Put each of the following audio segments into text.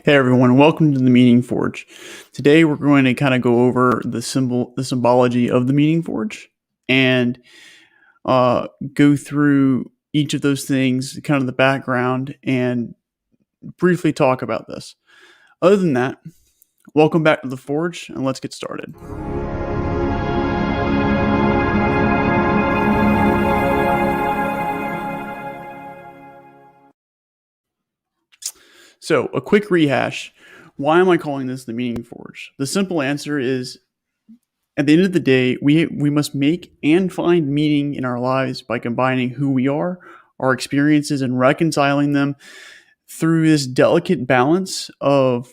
Hey everyone, welcome to the Meaning Forge. Today we're going to kind of go over the symbology of the Meaning Forge, and go through each of those things, kind of the background, and briefly talk about this. Other than that, welcome back to the Forge, and let's get started. So, a quick rehash. Why am I calling this the Meaning Forge? The simple answer is, at the end of the day, we must make and find meaning in our lives by combining who we are, our experiences, and reconciling them through this delicate balance of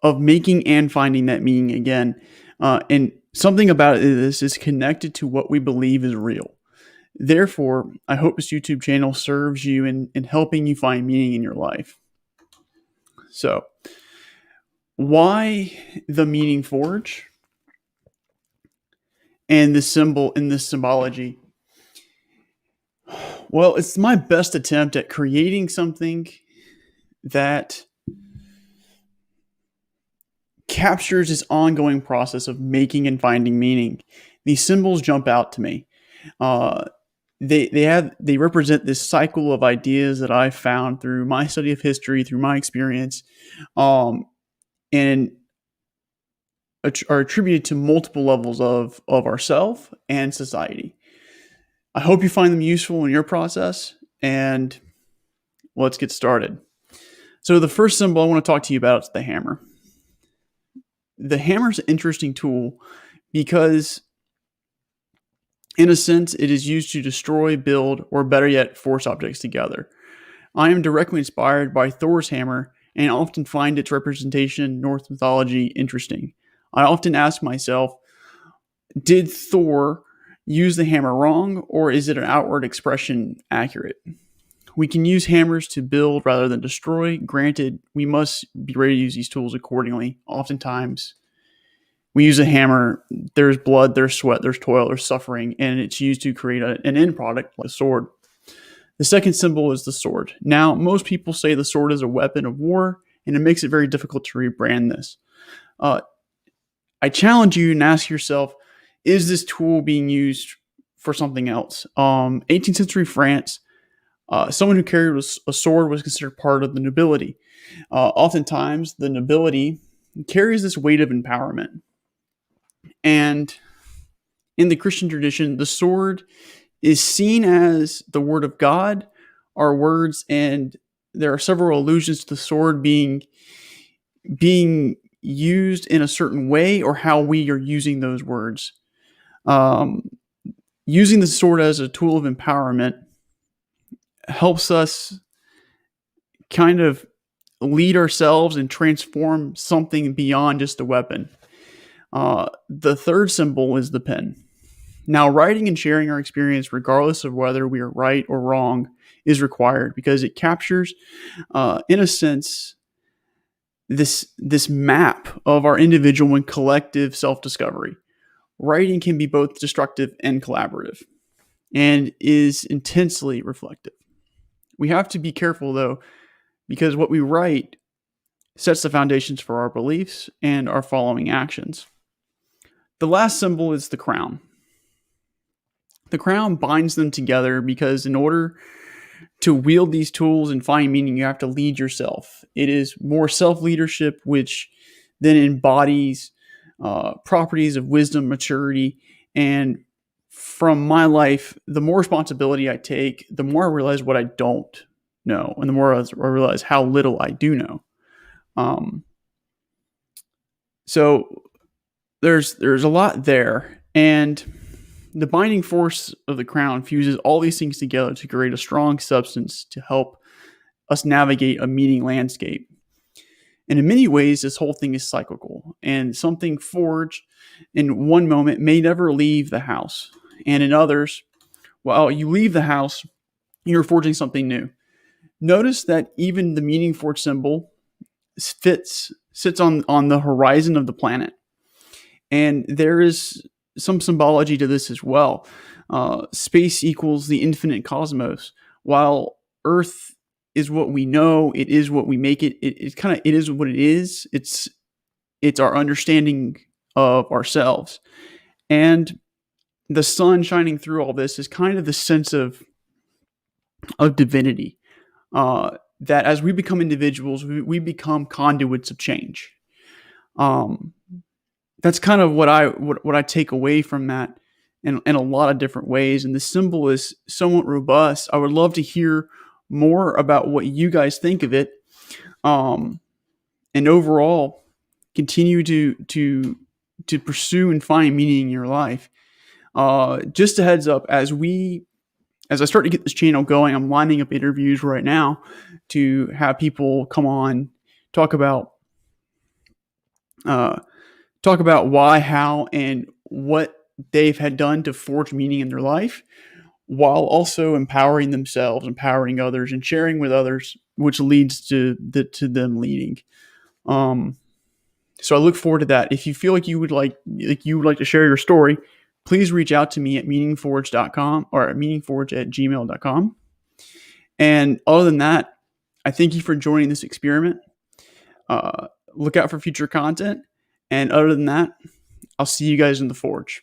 making and finding that meaning again. And something about this is connected to what we believe is real. Therefore, I hope this YouTube channel serves you in helping you find meaning in your life. So, why the Meaning Forge and the symbol in this symbology? Well, it's my best attempt at creating something that captures this ongoing process of making and finding meaning. These symbols jump out to me. They represent this cycle of ideas that I found through my study of history, through my experience, and are attributed to multiple levels of ourself and society. I hope you find them useful in your process, and let's get started. So the first symbol I want to talk to you about is the hammer. The hammer is an interesting tool because, in a sense, it is used to destroy, build, or better yet, force objects together. I am directly inspired by Thor's hammer and often find its representation in Norse mythology interesting. I often ask myself, did Thor use the hammer wrong, or is it an outward expression accurate? We can use hammers to build rather than destroy. Granted, we must be ready to use these tools accordingly. Oftentimes, we use a hammer, there's blood, there's sweat, there's toil, there's suffering, and it's used to create an end product like a sword. The second symbol is the sword. Now, most people say the sword is a weapon of war, and it makes it very difficult to rebrand this. I challenge you and ask yourself, is this tool being used for something else? 18th century France, someone who carried a sword was considered part of the nobility. Oftentimes, the nobility carries this weight of empowerment. And in the Christian tradition, the sword is seen as the word of God, our words, and there are several allusions to the sword being used in a certain way or how we are using those words. Using the sword as a tool of empowerment helps us kind of lead ourselves and transform something beyond just a weapon. The third symbol is the pen. Now, writing and sharing our experience, regardless of whether we are right or wrong, is required because it captures, in a sense, this map of our individual and collective self-discovery. Writing can be both destructive and collaborative, and is intensely reflective. We have to be careful, though, because what we write sets the foundations for our beliefs and our following actions. The last symbol is the crown. The crown binds them together because in order to wield these tools and find meaning, you have to lead yourself. It is more self-leadership, which then embodies properties of wisdom, maturity, and from my life, the more responsibility I take, the more I realize what I don't know, and the more I realize how little I do know. So there's a lot there, and the binding force of the crown fuses all these things together to create a strong substance to help us navigate a meaning landscape. And in many ways, this whole thing is cyclical, and something forged in one moment may never leave the house. And in others, while you leave the house, you're forging something new. Notice that even the Meaning Forge symbol sits on the horizon of the planet. And there is some symbology to this as well. Space equals the infinite cosmos, while Earth is what we know. It is what we make it. It is what it is. It's our understanding of ourselves. And the sun shining through all this is kind of the sense of divinity. That as we become individuals, we become conduits of change. Um, that's kind of what I take away from that in a lot of different ways. And the symbol is somewhat robust. I would love to hear more about what you guys think of it. Um, and overall, continue to pursue and find meaning in your life. Just a heads up, as I start to get this channel going, I'm lining up interviews right now to have people come on, talk about uh, talk about why, how, and what they've had done to forge meaning in their life, while also empowering themselves, empowering others, and sharing with others, which leads to them leading. Um, so I look forward to that. If you feel like you would like to share your story, please reach out to me at meaningforge.com or at meaningforge@gmail.com. And other than that, I thank you for joining this experiment. Look out for future content. And other than that, I'll see you guys in the forge.